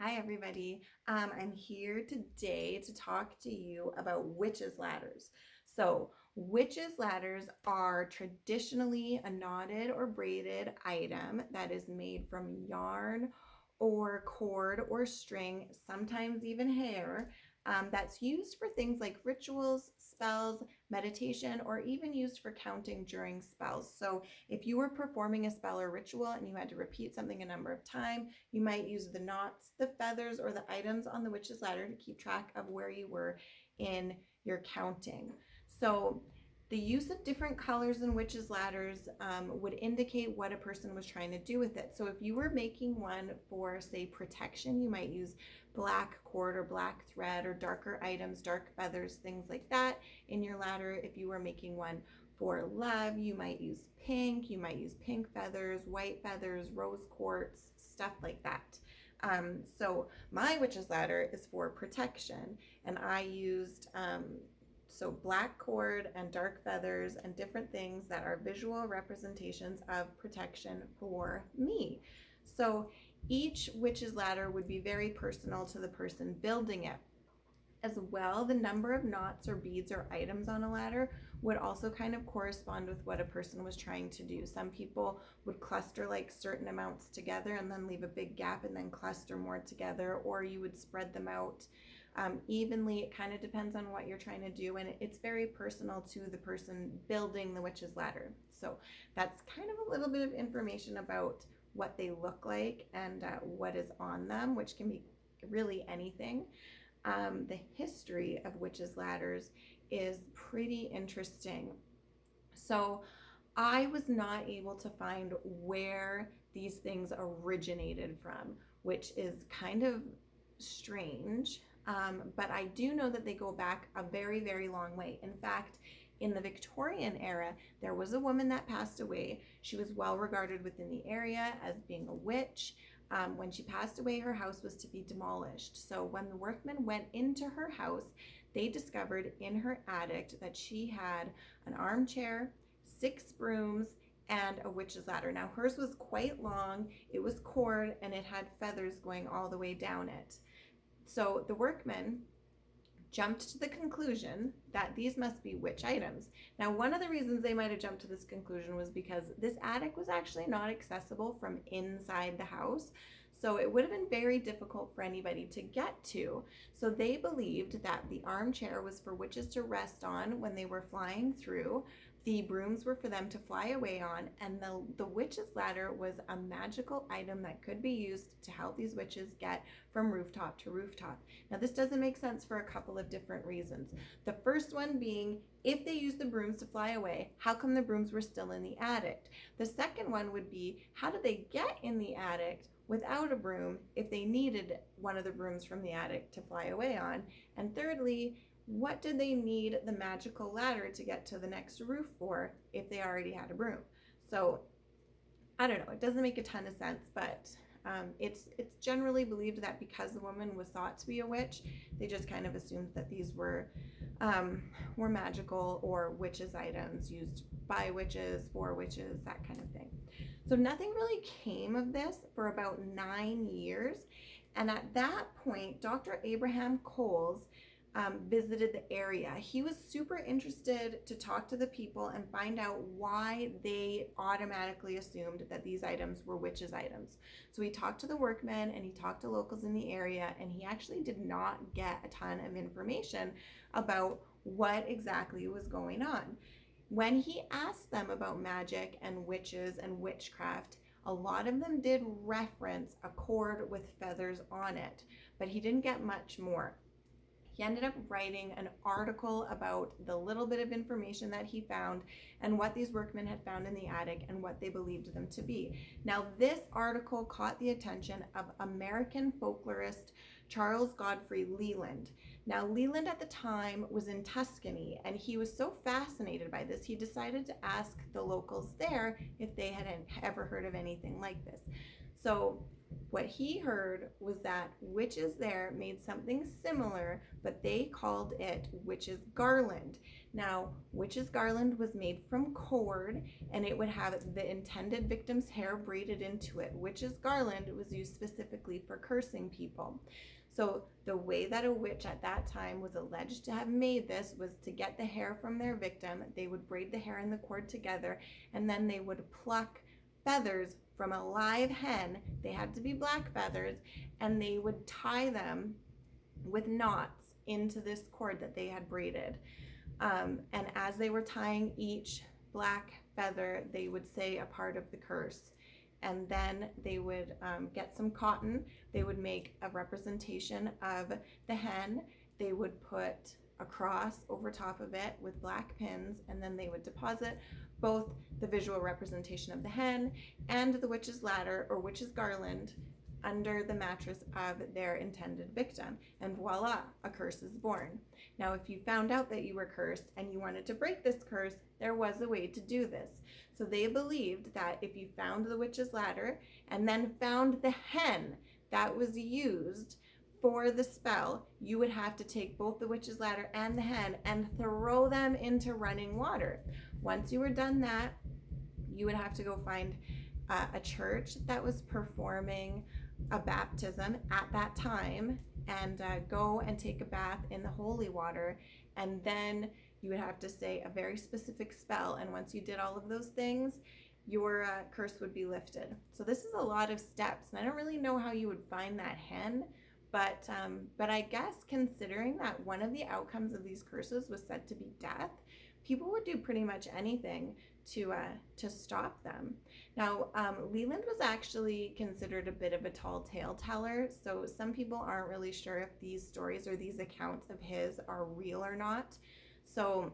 Hi, everybody. I'm here today to talk to you about witches' ladders. So, witches' ladders are traditionally a knotted or braided item that is made from yarn or cord or string, sometimes even hair, that's used for things like rituals, spells, meditation, or even used for counting during spells. So, if you were performing a spell or ritual and you had to repeat something a number of times, you might use the knots, the feathers, or the items on the witch's ladder to keep track of where you were in your counting. So, the use of different colors in witches' ladders would indicate what a person was trying to do with it. So, if you were making one for, say, protection, you might use black cord or black thread or darker items, dark feathers, things like that in your ladder. If you were making one for love, you might use pink feathers, white feathers, rose quartz, stuff like that. So my witch's ladder is for protection, and I used black cord and dark feathers and different things that are visual representations of protection for me. So each witch's ladder would be very personal to the person building it. As well, the number of knots or beads or items on a ladder would also kind of correspond with what a person was trying to do. Some people would cluster like certain amounts together and then leave a big gap and then cluster more together, or you would spread them out evenly. It kind of depends on what you're trying to do, and it's very personal to the person building the witch's ladder. So that's kind of a little bit of information about what they look like and what is on them, which can be really anything. The history of witches' ladders is pretty interesting. So I was not able to find where these things originated from, which is kind of strange. But I do know that they go back a very, very long way. In fact, in the Victorian era, there was a woman that passed away. She was well regarded within the area as being a witch. When she passed away, her house was to be demolished. So when the workmen went into her house, they discovered in her attic that she had an armchair, 6 brooms, and a witch's ladder. Now hers was quite long, it was cord, and it had feathers going all the way down it. So the workmen jumped to the conclusion that these must be witch items. Now, one of the reasons they might have jumped to this conclusion was because this attic was actually not accessible from inside the house. So it would have been very difficult for anybody to get to. So they believed that the armchair was for witches to rest on when they were flying through. The brooms were for them to fly away on, and the witch's ladder was a magical item that could be used to help these witches get from rooftop to rooftop. Now, this doesn't make sense for a couple of different reasons. The first one being, if they used the brooms to fly away, how come the brooms were still in the attic? The second one would be, how did they get in the attic without a broom if they needed one of the brooms from the attic to fly away on? And thirdly, what did they need the magical ladder to get to the next roof for if they already had a broom? So I don't know, it doesn't make a ton of sense, but it's generally believed that because the woman was thought to be a witch, they just kind of assumed that these were magical or witches' items used by witches, for witches, that kind of thing. So nothing really came of this for about 9 years, and at that point, Dr. Abraham Coles visited the area. He was super interested to talk to the people and find out why they automatically assumed that these items were witches' items. So he talked to the workmen and he talked to locals in the area, and he actually did not get a ton of information about what exactly was going on. When he asked them about magic and witches and witchcraft, a lot of them did reference a cord with feathers on it, but he didn't get much more. He ended up writing an article about the little bit of information that he found and what these workmen had found in the attic and what they believed them to be. Now, this article caught the attention of American folklorist Charles Godfrey Leland. Now, Leland at the time was in Tuscany, and he was so fascinated by this, he decided to ask the locals there if they had ever heard of anything like this. So What he heard was that witches there made something similar, but they called it witch's garland. Now, witch's garland was made from cord, and it would have the intended victim's hair braided into it. Witch's garland was used specifically for cursing people. So the way that a witch at that time was alleged to have made this was to get the hair from their victim. They would braid the hair and the cord together, and then they would pluck feathers from a live hen. They had to be black feathers, and they would tie them with knots into this cord that they had braided. And as they were tying each black feather, they would say a part of the curse. And then they would get some cotton. They would make a representation of the hen. They would put a cross over top of it with black pins, and then they would deposit both the visual representation of the hen and the witch's ladder or witch's garland under the mattress of their intended victim. And voila, a curse is born. Now, if you found out that you were cursed and you wanted to break this curse, there was a way to do this. So they believed that if you found the witch's ladder and then found the hen that was used for the spell, you would have to take both the witch's ladder and the hen and throw them into running water. Once you were done that, you would have to go find a church that was performing a baptism at that time and go and take a bath in the holy water, and then you would have to say a very specific spell, and once you did all of those things, your curse would be lifted. So this is a lot of steps, and I don't really know how you would find that hen, but I guess considering that one of the outcomes of these curses was said to be death, people would do pretty much anything to stop them. Now, Leland was actually considered a bit of a tall tale teller, so some people aren't really sure if these stories or these accounts of his are real or not. So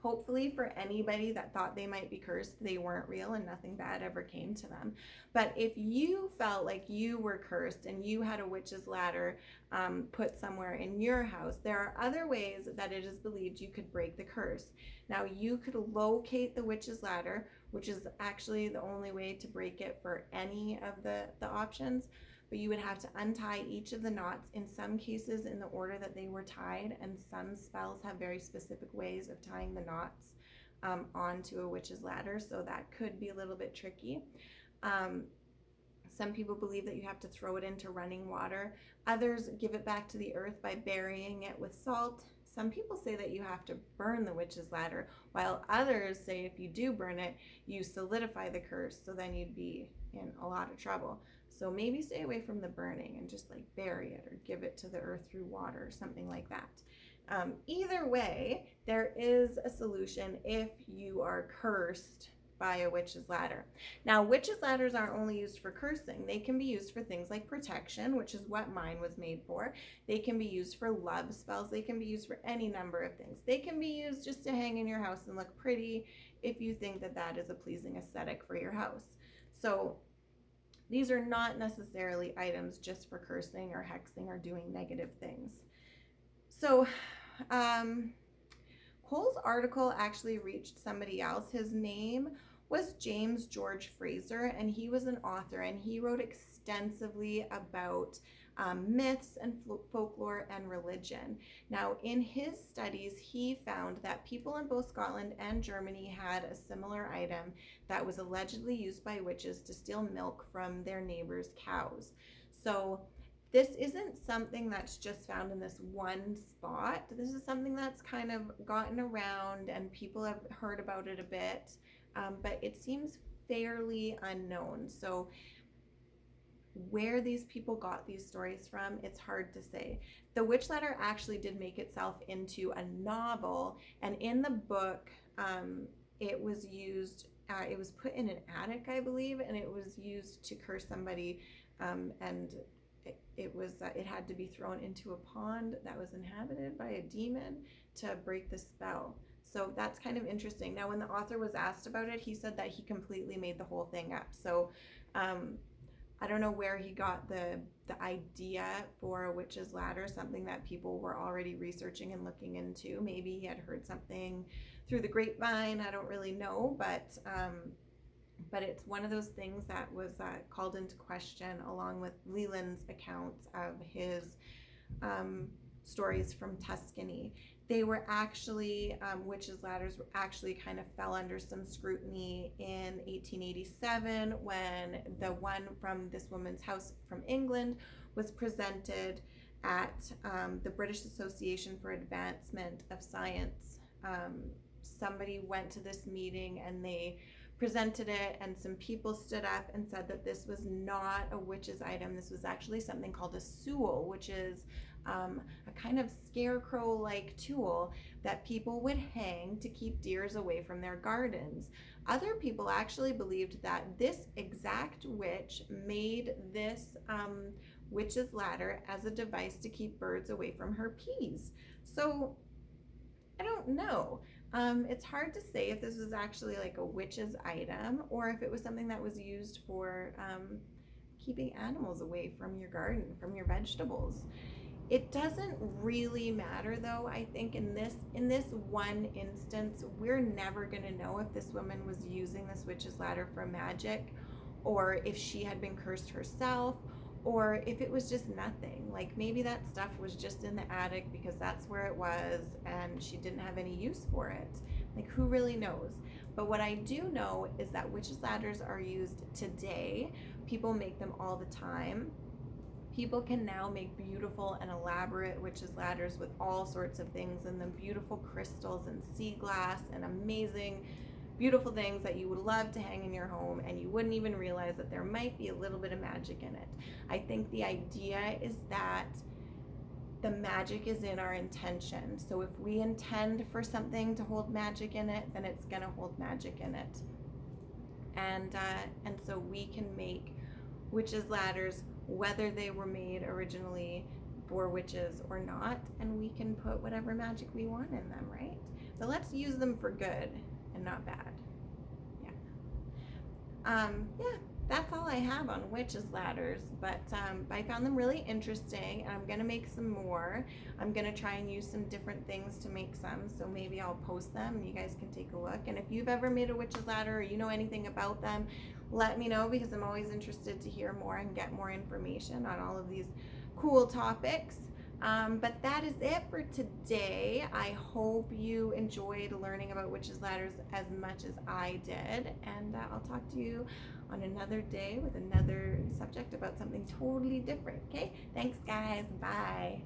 hopefully for anybody that thought they might be cursed, they weren't real and nothing bad ever came to them. But if you felt like you were cursed and you had a witch's ladder put somewhere in your house, there are other ways that it is believed you could break the curse. Now, you could locate the witch's ladder, which is actually the only way to break it for any of the options. But you would have to untie each of the knots, in some cases in the order that they were tied, and some spells have very specific ways of tying the knots onto a witch's ladder, so that could be a little bit tricky. Some people believe that you have to throw it into running water. Others give it back to the earth by burying it with salt. Some people say that you have to burn the witch's ladder, while others say if you do burn it, you solidify the curse, so then you'd be in a lot of trouble. So maybe stay away from the burning and just like bury it or give it to the earth through water, something like that. Either way, there is a solution if you are cursed by a witch's ladder. Now, witch's ladders aren't only used for cursing. They can be used for things like protection, which is what mine was made for. They can be used for love spells. They can be used for any number of things. They can be used just to hang in your house and look pretty if you think that that is a pleasing aesthetic for your house. So these are not necessarily items just for cursing or hexing or doing negative things. So Cole's article actually reached somebody else. His name was James George Fraser, and he was an author, and he wrote extensively about myths and folklore and religion. Now, in his studies, he found that people in both Scotland and Germany had a similar item that was allegedly used by witches to steal milk from their neighbors' cows. So this isn't something that's just found in this one spot. This is something that's kind of gotten around and people have heard about it a bit, but it seems fairly unknown. So where these people got these stories from, it's hard to say. The Witch Ladder actually did make itself into a novel, and in the book, it was used, it was put in an attic, I believe, and it was used to curse somebody, and it had to be thrown into a pond that was inhabited by a demon to break the spell. So that's kind of interesting. Now, when the author was asked about it, he said that he completely made the whole thing up. So I don't know where he got the idea for a witch's ladder, something that people were already researching and looking into. Maybe he had heard something through the grapevine. I don't really know, but but it's one of those things that was called into question along with Leland's accounts of his um, stories from Tuscany. They were actually, witches' ladders actually kind of fell under some scrutiny in 1887 when the one from this woman's house from England was presented at the British Association for Advancement of Science. Somebody went to this meeting and they presented it, and some people stood up and said that this was not a witch's item. This was actually something called a sewel, which is a kind of scarecrow like tool that people would hang to keep deers away from their gardens. Other people actually believed that this exact witch made this witch's ladder as a device to keep birds away from her peas. So I don't know. It's hard to say if this was actually like a witch's item or if it was something that was used for keeping animals away from your garden, from your vegetables. It doesn't really matter though. I think in this one instance, we're never going to know if this woman was using this witch's ladder for magic or if she had been cursed herself or if it was just nothing. Like maybe that stuff was just in the attic because that's where it was and she didn't have any use for it. Like who really knows? But what I do know is that witches' ladders are used today. People make them all the time. People can now make beautiful and elaborate witches' ladders with all sorts of things in them, beautiful crystals and sea glass and amazing, beautiful things that you would love to hang in your home and you wouldn't even realize that there might be a little bit of magic in it. I think the idea is that the magic is in our intention. So if we intend for something to hold magic in it, then it's going to hold magic in it. And so we can make witches' ladders whether they were made originally for witches or not, and we can put whatever magic we want in them, right? But let's use them for good and not bad. Yeah, that's all I have on witches' ladders, but I found them really interesting, and I'm gonna make some more. I'm gonna try and use some different things to make some, so maybe I'll post them and you guys can take a look. And if you've ever made a witch's ladder or you know anything about them, let me know because I'm always interested to hear more and get more information on all of these cool topics. But that is it for today. I hope you enjoyed learning about witches' ladders as much as I did, and I'll talk to you on another day with another subject about something totally different. Okay, thanks guys, bye.